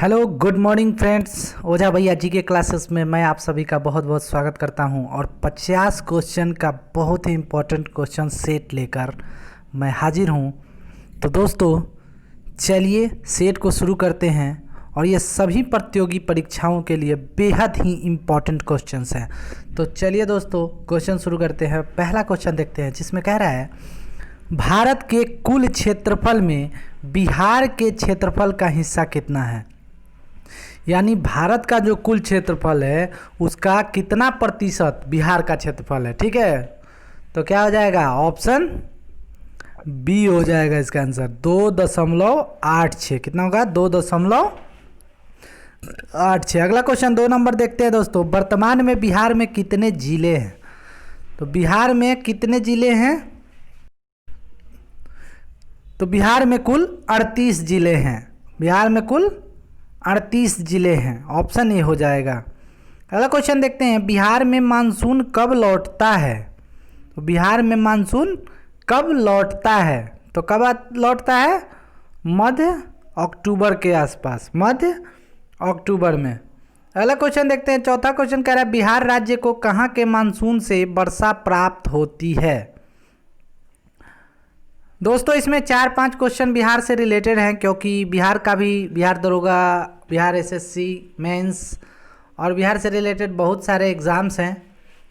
Hello good morning friends. Ojha भैया जी के classes में मैं आप सभी का बहुत बहुत स्वागत करता हूं और 50 क्वेश्चन का बहुत ही इम्पोर्टेंट क्वेश्चन सेट लेकर मैं हाजिर हूं। तो दोस्तों चलिए सेट को शुरू करते हैं और ये सभी प्रतियोगी परीक्षाओं के लिए बेहद ही इम्पोर्टेंट क्वेश्चंस हैं। तो चलिए दोस्तों क्वेश्चन शुरू करते हैं। पहला क्वेश्चन देखते हैं जिसमें कह रहा है भारत के कुल क्षेत्रफल में बिहार के क्षेत्रफल का हिस्सा कितना है। यानी भारत का जो कुल क्षेत्रफल है उसका कितना प्रतिशत बिहार का क्षेत्रफल है। ठीक है, तो क्या हो जाएगा, ऑप्शन बी हो जाएगा इसका आंसर 2.86। कितना होगा, 2.86। अगला क्वेश्चन 2 नंबर देखते हैं दोस्तों। वर्तमान में बिहार में कितने जिले हैं। तो बिहार में कितने जिले हैं, तो बिहार में कुल 38 जिले हैं। बिहार में कुल 38 जिले हैं, ऑप्शन ए हो जाएगा। अगला क्वेश्चन देखते हैं बिहार में मानसून कब लौटता है। तो बिहार में मानसून कब लौटता है, तो कब लौटता है, मध्य अक्टूबर के आसपास, मध्य अक्टूबर में। अगला क्वेश्चन देखते हैं। चौथा क्वेश्चन कह रहा है बिहार राज्य को कहाँ के मानसून से वर्षा प्राप्त होती है। दोस्तों इसमें 4-5 क्वेश्चन बिहार से रिलेटेड हैं क्योंकि बिहार का भी बिहार दरोगा, बिहार एसएससी मेंस और बिहार से रिलेटेड बहुत सारे एग्ज़ाम्स हैं।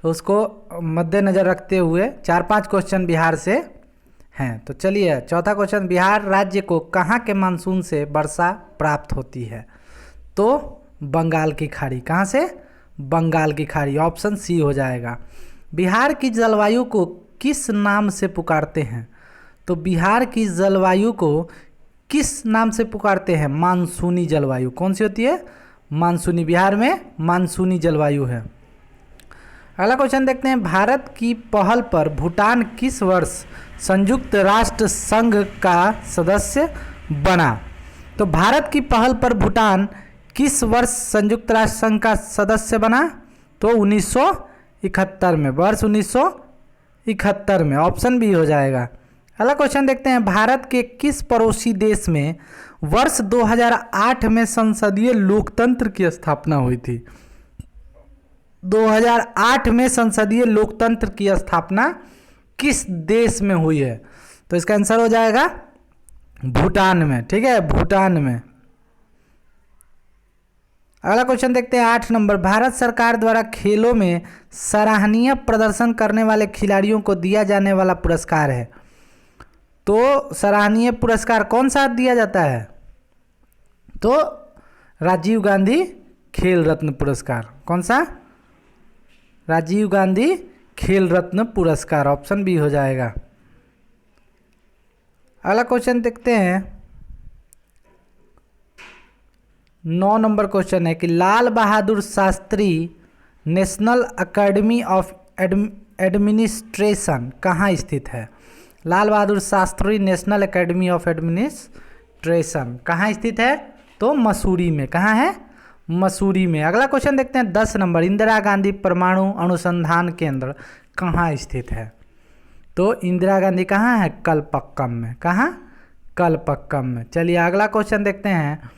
तो उसको मद्देनज़र रखते हुए 4-5 क्वेश्चन बिहार से हैं। तो चलिए चौथा क्वेश्चन, बिहार राज्य को कहाँ के मानसून से वर्षा प्राप्त होती है। तो बंगाल की खाड़ी। कहाँ से, बंगाल की खाड़ी, ऑप्शन सी हो जाएगा। बिहार की जलवायु को किस नाम से पुकारते हैं। तो बिहार की जलवायु को किस नाम से पुकारते हैं, मानसूनी जलवायु। कौन सी होती है, मानसूनी। बिहार में मानसूनी जलवायु है। अगला क्वेश्चन देखते हैं। भारत की पहल पर भूटान किस वर्ष संयुक्त राष्ट्र संघ का सदस्य बना। तो भारत की पहल पर भूटान किस वर्ष संयुक्त राष्ट्र संघ का सदस्य बना। तो 1971 में, वर्ष 1971 में, ऑप्शन बी हो जाएगा। अगला क्वेश्चन देखते हैं। भारत के किस पड़ोसी देश में वर्ष 2008 में संसदीय लोकतंत्र की स्थापना हुई थी। 2008 में संसदीय लोकतंत्र की स्थापना किस देश में हुई है। तो इसका आंसर हो जाएगा भूटान में। ठीक है, भूटान में। अगला क्वेश्चन देखते हैं 8 नंबर। भारत सरकार द्वारा खेलों में सराहनीय प्रदर्शन करने वाले खिलाड़ियों को दिया जाने वाला पुरस्कार है। तो सराहनीय पुरस्कार कौन सा दिया जाता है। तो राजीव गांधी खेल रत्न पुरस्कार। कौन सा, राजीव गांधी खेल रत्न पुरस्कार, ऑप्शन बी हो जाएगा। अगला क्वेश्चन देखते हैं 9 नंबर क्वेश्चन है कि Lal Bahadur Shastri national academy of administration कहाँ स्थित है। Lal Bahadur Shastri national academy of administration कहाँ स्थित है। तो मसूरी में। कहाँ है, मसूरी में। अगला क्वेश्चन देखते हैं 10 नंबर। इंदिरा गांधी परमाणु अनुसंधान केंद्र कहाँ स्थित है। तो इंदिरा गांधी कहाँ है, कलपक्कम में। कहाँ, कलपक्कम में। चलिए अगला क्वेश्चन देखते हैं।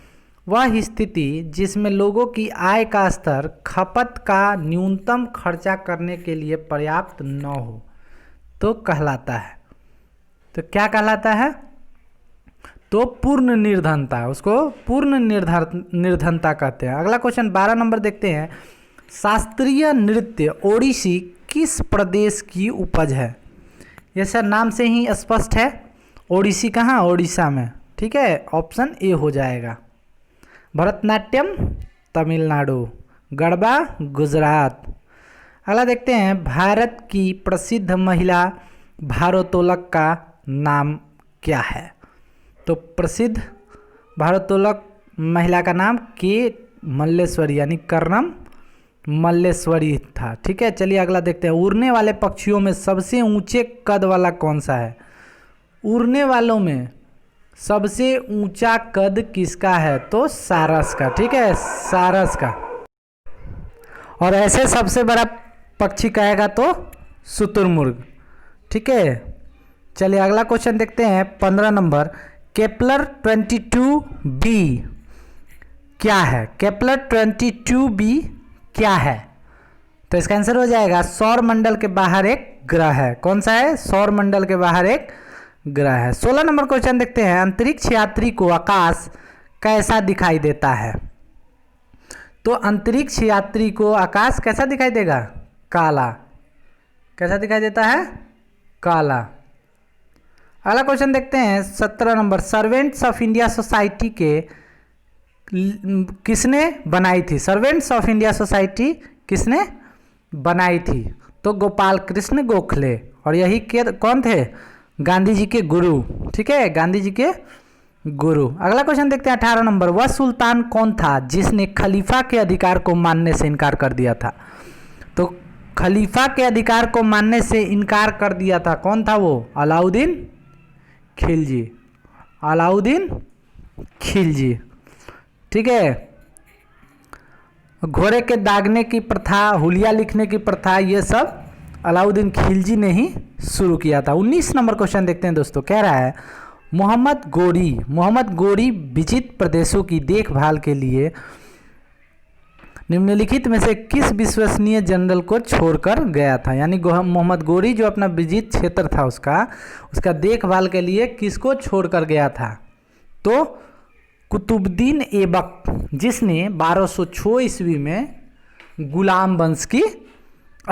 वह स्थिति जिसमें लोगों की आय का स्तर खपत का न्यूनतम खर्चा करने के लिए पर्याप्त न हो तो कहलाता है। तो क्या कहलाता है, तो पूर्ण निर्धनता, उसको पूर्ण निर्धनता कहते हैं। अगला क्वेश्चन 12 नंबर देखते हैं। शास्त्रीय नृत्य ओडिसी किस प्रदेश की उपज है। ये सर नाम से ही स्पष्ट है, ओडिसी कहाँ, ओडिशा में। ठीक है, ऑप्शन ए हो जाएगा। भरतनाट्यम तमिलनाडु, गरबा गुजरात। अगला देखते हैं भारत की प्रसिद्ध महिला भारोत्तोलक का नाम क्या है। तो प्रसिद्ध भारोत्तोलक महिला का नाम के मल्लेश्वरी यानी कर्णम मल्लेश्वरी था। ठीक है, चलिए अगला देखते हैं। उड़ने वाले पक्षियों में सबसे ऊंचे कद वाला कौन सा है। उड़ने वालों में सबसे ऊंचा कद किसका है, तो सारस का। ठीक है, सारस का। और ऐसे सबसे बड़ा पक्षी कहेगा तो शुतुरमुर्ग। ठीक है, चलिए अगला क्वेश्चन देखते हैं 15 नंबर। केपलर 22b क्या है? केपलर 22b क्या है? तो इसका आंसर हो जाएगा सौर मंडल के बाहर एक ग्रह है। कौन सा है? सौर मंडल के बाहर एक ग्रह है। 16 नंबर क्वेश्चन देखते हैं, अंतरिक्ष यात्री को आकाश कैसा दिखाई देता है? तो अंतरिक्ष यात्री को आकाश कैसा दिखाई देगा? काला। कैसा दिखाई देता है? काला। अगला क्वेश्चन देखते हैं 17 number, servants of India society के किसने बनाई थी? सर्वेंट्स ऑफ इंडिया सोसाइटी किसने बनाई थी? तो गोपाल कृष्ण गोखले। और यही के कौन थे? गांधी जी के गुरु। ठीक है, गांधी जी के गुरु। अगला क्वेश्चन देखते हैं 18 नंबर, वह सुल्तान कौन था जिसने खलीफा के अधिकार को मानने से इनकार कर दिया था? तो खलीफा के अधिकार को मानने से इनकार कर दिया था, कौन था वो? अलाउद्दीन खिलजी। अलाउद्दीन खिलजी। ठीक है, घोड़े के दागने की प्रथा, हुलिया लिखने की प्रथा, ये सब अलाउद्दीन खिलजी ने ही शुरू किया था। 19 नंबर क्वेश्चन देखते हैं दोस्तों, कह रहा है मोहम्मद गोरी विजित प्रदेशों की देखभाल के लिए निम्नलिखित में से किस विश्वसनीय जनरल को छोड़कर गया था? यानी मोहम्मद गोरी जो अपना विजित क्षेत्र था उसका देखभाल के लिए किसको छोड़कर गया था? तो कुतुबुद्दीन ऐबक, जिसने 1206 ईस्वी में गुलाम वंश की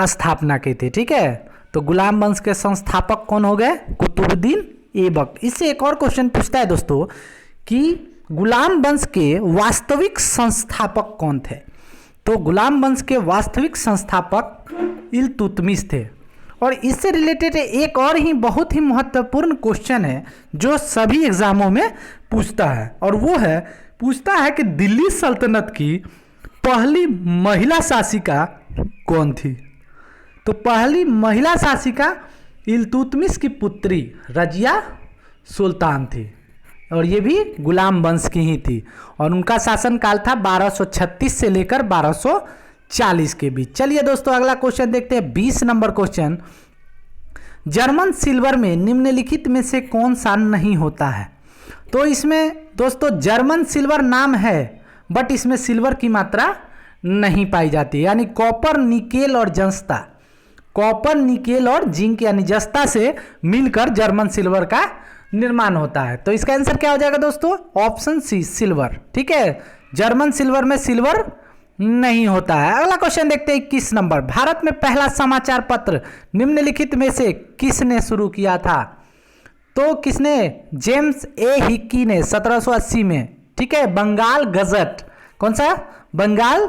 स्थापना की थी। ठीक है, तो गुलाम वंश के संस्थापक कौन हो गए? कुतुबुद्दीन ऐबक। इससे एक और क्वेश्चन पूछता है दोस्तों कि गुलाम वंश के वास्तविक संस्थापक कौन थे? तो गुलाम वंश के वास्तविक संस्थापक इल्तुतमिश थे। और इससे रिलेटेड एक और ही बहुत ही महत्वपूर्ण क्वेश्चन है जो सभी एग्जामों में पूछता है, और वो है पूछता है कि दिल्ली सल्तनत की पहली महिला शासिका कौन थी? तो पहली महिला शासिका इल्तुतमिश की पुत्री रजिया सुल्तान थी, और ये भी गुलाम वंश की ही थी, और उनका शासनकाल था 1236 से लेकर 1240 के बीच। चलिए दोस्तों अगला क्वेश्चन देखते हैं, 20 नंबर क्वेश्चन, जर्मन सिल्वर में निम्नलिखित में से कौन सा नहीं होता है? तो इसमें दोस्तों जर्मन सिल्वर नाम है, बट इसमें सिल्वर की मात्रा नहीं पाई जाती है, यानी कॉपर, निकेल और जस्ता। कॉपर, निकेल और जिंक यानी जस्ता से मिलकर जर्मन सिल्वर का निर्माण होता है। तो इसका आंसर क्या हो जाएगा दोस्तों? Option C, silver. ठीक है, जर्मन सिल्वर में सिल्वर नहीं होता है। अगला क्वेश्चन देखते हैं 21 नंबर, भारत में पहला समाचार पत्र निम्नलिखित में से किसने शुरू किया था? तो किसने? जेम्स ए हिक्की ने 1780 में। ठीक है, बंगाल गजट। कौन सा? बंगाल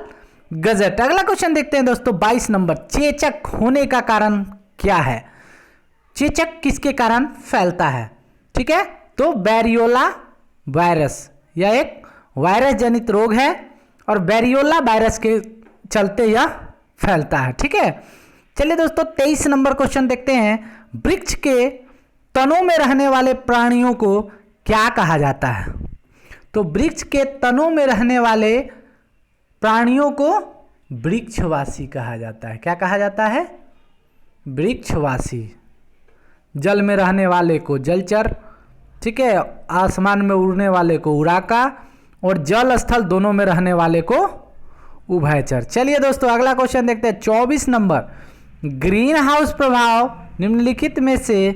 गजट। अगला क्वेश्चन देखते हैं दोस्तों 22 नंबर, चेचक होने का कारण क्या है? चेचक किसके कारण फैलता है? ठीक है, तो बैरियोला वायरस, यह एक वायरस जनित रोग है और बैरियोला वायरस के चलते यह फैलता है। ठीक है, चलिए दोस्तों 23 नंबर क्वेश्चन देखते हैं, वृक्ष के तनों में रहने वाले प्राणियों को क्या कहा जाता है? तो वृक्ष के तनों में रहने वाले प्राणियों को वृक्षवासी कहा जाता है। क्या कहा जाता है? वृक्षवासी। जल में रहने वाले को जलचर, ठीक है, आसमान में उड़ने वाले को उड़ाका, और जल स्थल दोनों में रहने वाले को उभयचर। चलिए दोस्तों अगला क्वेश्चन देखते हैं 24 नंबर, ग्रीन हाउस प्रभाव निम्नलिखित में से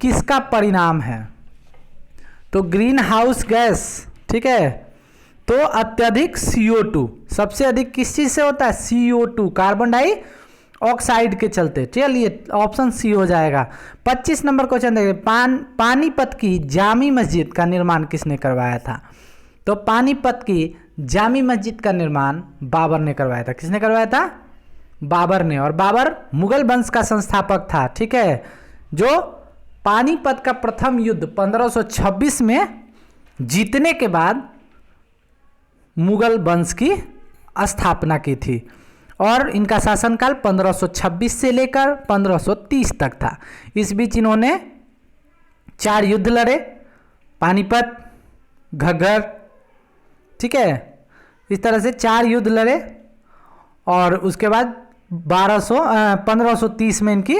किसका परिणाम है? तो ग्रीन हाउस गैस, ठीक है, तो अत्यधिक CO2 सबसे अधिक किस चीज से होता है? CO2, कार्बन डाई ऑक्साइड के चलते। चलिए ऑप्शन सी हो जाएगा। 25 नंबर क्वेश्चन देखिए, पानीपत की जामी मस्जिद का निर्माण किसने करवाया था? तो पानीपत की जामी मस्जिद का निर्माण बाबर ने करवाया था। किसने करवाया था? बाबर ने। और बाबर मुगल वंश का संस्थापक था। ठीक है, जो पानीपत का प्रथम युद्ध 1526 में जीतने के बाद मुगल वंश की स्थापना की थी, और इनका शासनकाल 1526 से लेकर 1530 तक था। इस बीच इन्होंने 4 युद्ध लड़े, पानीपत, घग्गर, ठीक है, इस तरह से 4 युद्ध लड़े, और उसके बाद 1530 में इनकी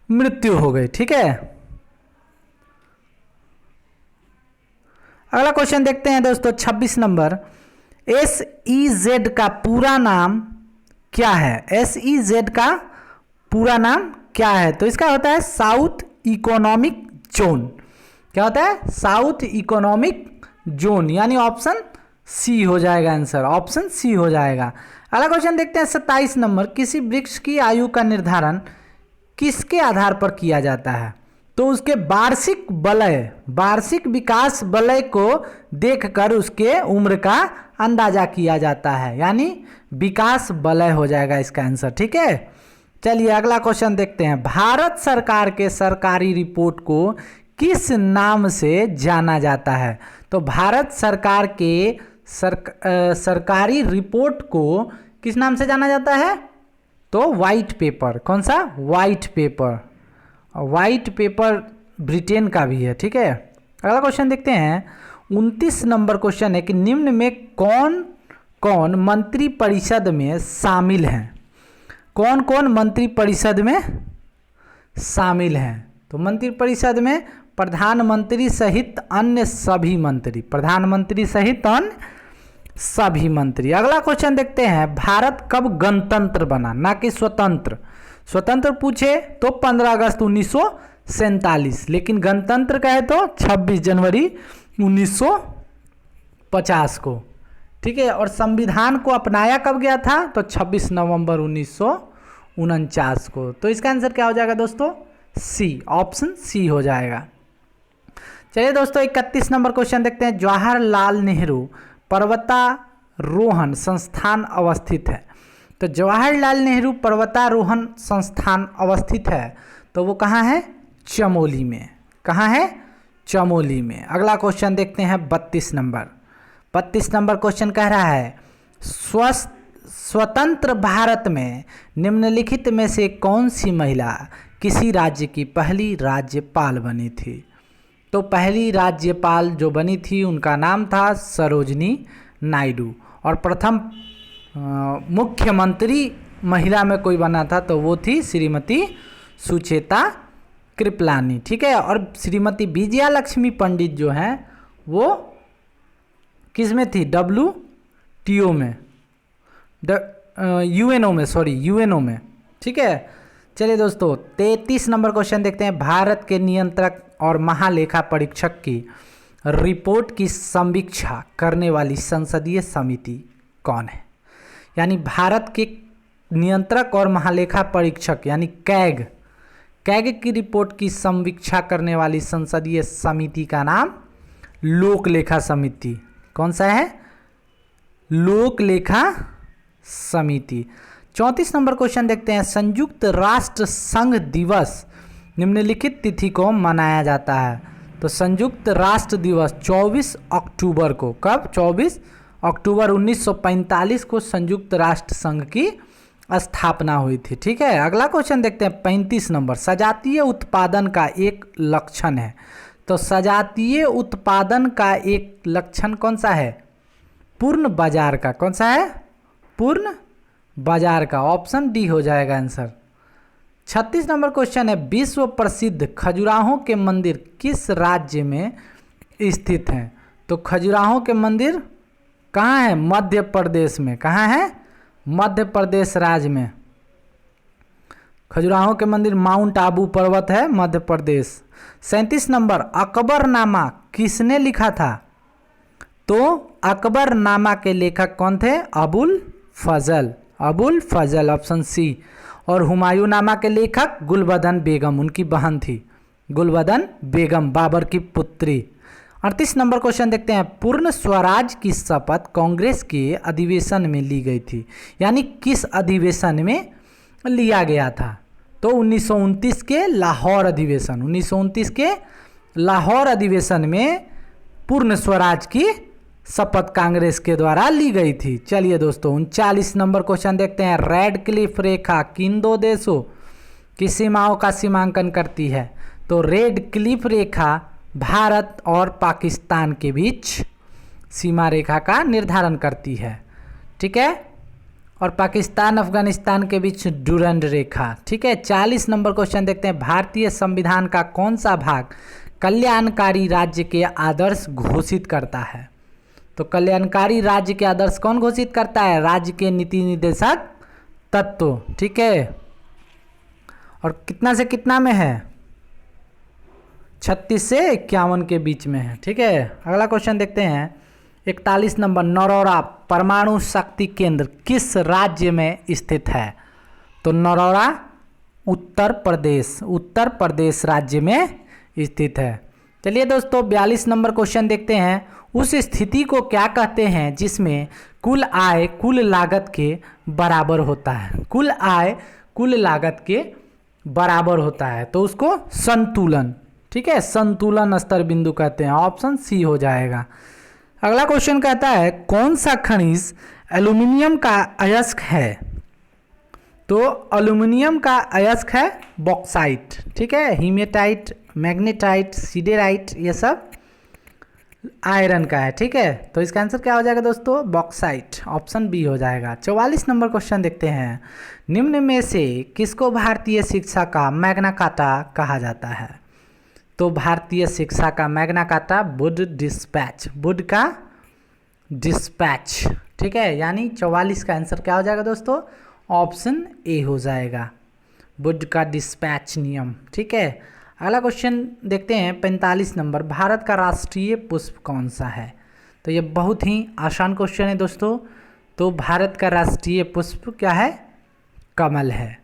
मृत्यु हो गई। ठीक है, अगला क्वेश्चन देखते हैं दोस्तों 26 नंबर, SEZ का पूरा नाम क्या है? SEZ का पूरा नाम क्या है? तो इसका होता है साउथ इकोनॉमिक जोन। क्या होता है? साउथ इकोनॉमिक जोन, यानी ऑप्शन सी हो जाएगा आंसर, ऑप्शन सी हो जाएगा। अगला क्वेश्चन देखते हैं 27 नंबर। किसी वृक्ष की आयु का निर्धारण किसके आधार पर किया जाता है? तो उसके वार्षिक वलय, वार्षिक विकास वलय को देखकर उसके उम्र का अंदाजा किया जाता है, यानी विकास वलय हो जाएगा इसका आंसर। ठीक है, चलिए अगला क्वेश्चन देखते हैं। भारत सरकार के सरकारी रिपोर्ट को किस नाम से जाना जाता है? तो भारत सरकार के सरकारी रिपोर्ट को किस नाम से जाना जाता है? तो वाइट पेपर। कौन सा? White paper. White paper Britain का भी है। ठीक है, अगला क्वेश्चन देखते हैं 29 नंबर क्वेश्चन है कि निम्न में कौन कौन मंत्री परिषद में शामिल हैं? कौन कौन मंत्री परिषद में शामिल हैं? तो मंत्री परिषद में प्रधानमंत्री सहित अन्य सभी मंत्री, प्रधानमंत्री सहित अन्य सभी मंत्री। अगला क्वेश्चन देखते हैं, भारत कब गणतंत्र बना, ना कि स्वतंत्र। स्वतंत्र पूछे तो 15 अगस्त 1947, लेकिन गणतंत्र कहे तो 26 जनवरी 1950 को। ठीक है, और संविधान को अपनाया कब गया था? तो 26 नवंबर 1949 को। तो इसका आंसर क्या हो जाएगा दोस्तों? सी, ऑप्शन सी हो जाएगा। चलिए दोस्तों 31 नंबर क्वेश्चन देखते हैं। जवाहरलाल नेहरू पर्वतारोहण संस्थान अवस्थित है। तो जवाहरलाल नेहरू पर्वतारोहण संस्थान अवस्थित है, तो वो कहाँ है? चमोली में। कहाँ है? चमोली में। अगला क्वेश्चन देखते हैं 32 नंबर। 32 नंबर क्वेश्चन कह रहा है स्वतंत्र भारत में निम्नलिखित में से कौन सी महिला किसी राज्य की पहली राज्यपाल बनी थी? तो पहली राज्यपाल जो बनी थी उनका नाम था सरोजनी नायडू, और प्रथम मुख्यमंत्री महिला में कोई बना था तो वो थी श्रीमती सुचेता कृपलानी। ठीक है, और श्रीमती विजया लक्ष्मी पंडित जो हैं वो किस में थी? WTO में, UNO में, सॉरी UNO में। ठीक है, चलिए दोस्तों 33 नंबर क्वेश्चन देखते हैं। भारत के नियंत्रक और महालेखा परीक्षक की रिपोर्ट की समीक्षा करने वाली संसदीय समिति कौन है? यानी भारत के नियंत्रक और महालेखा परीक्षक यानी कैग की रिपोर्ट की समीक्षा करने वाली संसदीय समिति का नाम लोक लेखा समिति। कौन सा है? लोक लेखा समिति। 34 नंबर क्वेश्चन देखते हैं। संयुक्त राष्ट्र संघ दिवस निम्नलिखित तिथि को मनाया जाता है? तो संयुक्त राष्ट्र दिवस 24 अक्टूबर को। कब? 24 अक्टूबर 1945 को संयुक्त राष्ट्र संघ की स्थापना हुई थी। ठीक है, अगला क्वेश्चन देखते हैं 35 नंबर। सजातीय उत्पादन का एक लक्षण है। तो सजातीय उत्पादन का एक लक्षण कौन सा है? पूर्ण बाजार का। कौन सा है? पूर्ण बाजार का। ऑप्शन डी हो जाएगा आंसर। 36 नंबर क्वेश्चन है। विश्व प्रसिद्ध खजुराहो के मंदिर किस राज्य में स्थित हैं? तो खजुराहो के मंदिर कहाँ है? मध्य प्रदेश में। कहाँ है? मध्य प्रदेश राज्य में। खजुराहो के मंदिर माउंट आबू पर्वत है, मध्य प्रदेश। 37 नंबर। अकबरनामा किसने लिखा था? तो अकबरनामा के लेखक कौन थे? अबुल फजल। अबुल फजल, ऑप्शन सी। और हुमायूंनामा के लेखक गुलबदन बेगम, उनकी बहन थी गुलबदन बेगम, बाबर की पुत्री। 38 नंबर क्वेश्चन देखते हैं। पूर्ण स्वराज की शपथ कांग्रेस के अधिवेशन में ली गई थी, यानी किस अधिवेशन में लिया गया था? तो 1929 के लाहौर अधिवेशन। 1929 के लाहौर अधिवेशन में पूर्ण स्वराज की शपथ कांग्रेस के द्वारा ली गई थी। चलिए दोस्तों 39 नंबर क्वेश्चन देखते हैं। रेड क्लिफ रेखा किन दो देशों की सीमाओं का सीमांकन करती है? तो रेड क्लिफ रेखा भारत और पाकिस्तान के बीच सीमा रेखा का निर्धारण करती है। ठीक है, और पाकिस्तान अफगानिस्तान के बीच डुरंड रेखा। ठीक है, 40 नंबर क्वेश्चन देखते हैं। भारतीय संविधान का कौन सा भाग कल्याणकारी राज्य के आदर्श घोषित करता है? तो कल्याणकारी राज्य के आदर्श कौन घोषित करता है? राज्य के नीति निर्देशक तत्व। ठीक है, और कितना से कितना में है? 36 से 51 के बीच में है। ठीक है, अगला क्वेश्चन देखते हैं 41 नंबर। नरौरा परमाणु शक्ति केंद्र किस राज्य में स्थित है? तो नरौरा उत्तर प्रदेश राज्य में स्थित है। चलिए दोस्तों 42 नंबर क्वेश्चन देखते हैं। उस स्थिति को क्या कहते हैं जिसमें कुल आय कुल लागत के बराबर होता है? कुल आय कुल लागत के बराबर होता है तो उसको संतुलन, ठीक है, संतुलन स्तर बिंदु कहते हैं। ऑप्शन सी हो जाएगा। अगला क्वेश्चन कहता है कौन सा खनिज एल्यूमिनियम का अयस्क है? तो एल्यूमिनियम का अयस्क है बॉक्साइट। ठीक है, हीमेटाइट, मैग्नेटाइट, सिडेराइट ये सब आयरन का है। ठीक है, तो इसका आंसर क्या हो जाएगा दोस्तों? बॉक्साइट। ऑप्शन बी हो जाएगा। 44 नंबर क्वेश्चन देखते हैं। निम्न में से किसको भारतीय शिक्षा का मैग्ना कार्टा कहा जाता है? तो भारतीय शिक्षा का Magna carta Wood dispatch, would का डिस्पैच। ठीक है, यानी 44 का आंसर क्या हो जाएगा दोस्तों? ऑप्शन ए हो जाएगा, वुड का डिस्पैच नियम। ठीक है, अगला क्वेश्चन देखते हैं 45 नंबर। भारत का राष्ट्रीय पुष्प कौन सा है? तो ये बहुत ही आसान क्वेश्चन है दोस्तों। तो भारत का राष्ट्रीय पुष्प क्या है? कमल है।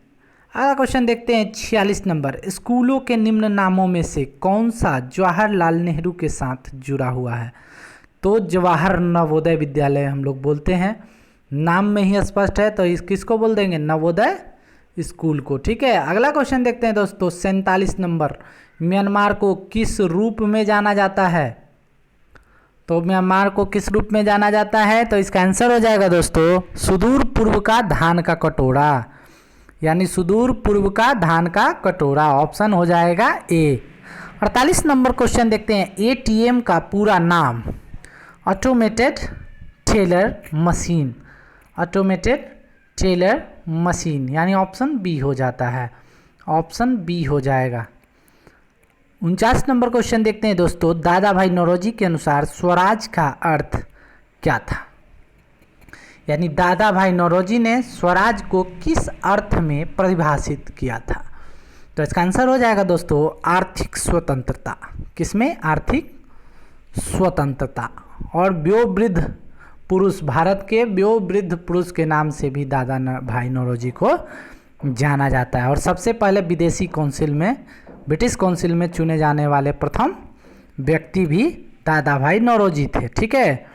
अगला क्वेश्चन देखते हैं 46 नंबर। स्कूलों के निम्न नामों में से कौन सा जवाहरलाल नेहरू के साथ जुड़ा हुआ है? तो जवाहर नवोदय विद्यालय हम लोग बोलते हैं, नाम में ही स्पष्ट है। तो इस किसको बोल देंगे? नवोदय स्कूल को। ठीक है, अगला क्वेश्चन देखते हैं दोस्तों 47 नंबर। म्यांमार को किस रूप में जाना जाता है? तो म्यांमार को किस रूप में जाना जाता है? तो इसका आंसर हो जाएगा दोस्तों सुदूर पूर्व का धान का कटोरा, यानी सुदूर पूर्व का धान का कटोरा। ऑप्शन हो जाएगा ए। 48 नंबर क्वेश्चन देखते हैं। एटीएम का पूरा नाम? Automated teller machine, automated teller machine, यानी ऑप्शन बी हो जाता है। ऑप्शन बी हो जाएगा। 49 नंबर क्वेश्चन देखते हैं दोस्तों। दादा भाई नौरोजी के अनुसार स्वराज का अर्थ क्या था? यानी दादा भाई नौरोजी ने स्वराज को किस अर्थ में परिभाषित किया था? तो इसका आंसर हो जाएगा दोस्तों आर्थिक स्वतंत्रता। किसमें? आर्थिक स्वतंत्रता। और व्योवृद्ध पुरुष, भारत के व्योवृद्ध पुरुष के नाम से भी दादा भाई नौरोजी को जाना जाता है। और सबसे पहले विदेशी काउंसिल में, ब्रिटिश काउंसिल में चुने जाने वाले प्रथम व्यक्ति भी दादा भाई नौरोजी थे। ठीक है,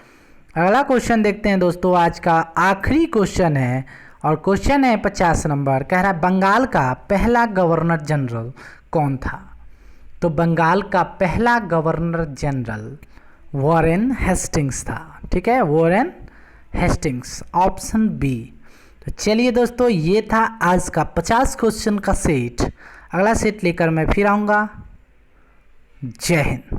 अगला क्वेश्चन देखते हैं दोस्तों। आज का आखिरी क्वेश्चन है और क्वेश्चन है 50 नंबर। कह रहा है बंगाल का पहला गवर्नर जनरल कौन था? तो बंगाल का पहला गवर्नर जनरल वॉरेन हेस्टिंग्स था। ठीक है, वॉरेन हेस्टिंग्स। Option B. तो चलिए दोस्तों ये था आज का 50 क्वेश्चन का सेट। अगला सेट लेकर मैं फिर आऊँगा। जय हिंद।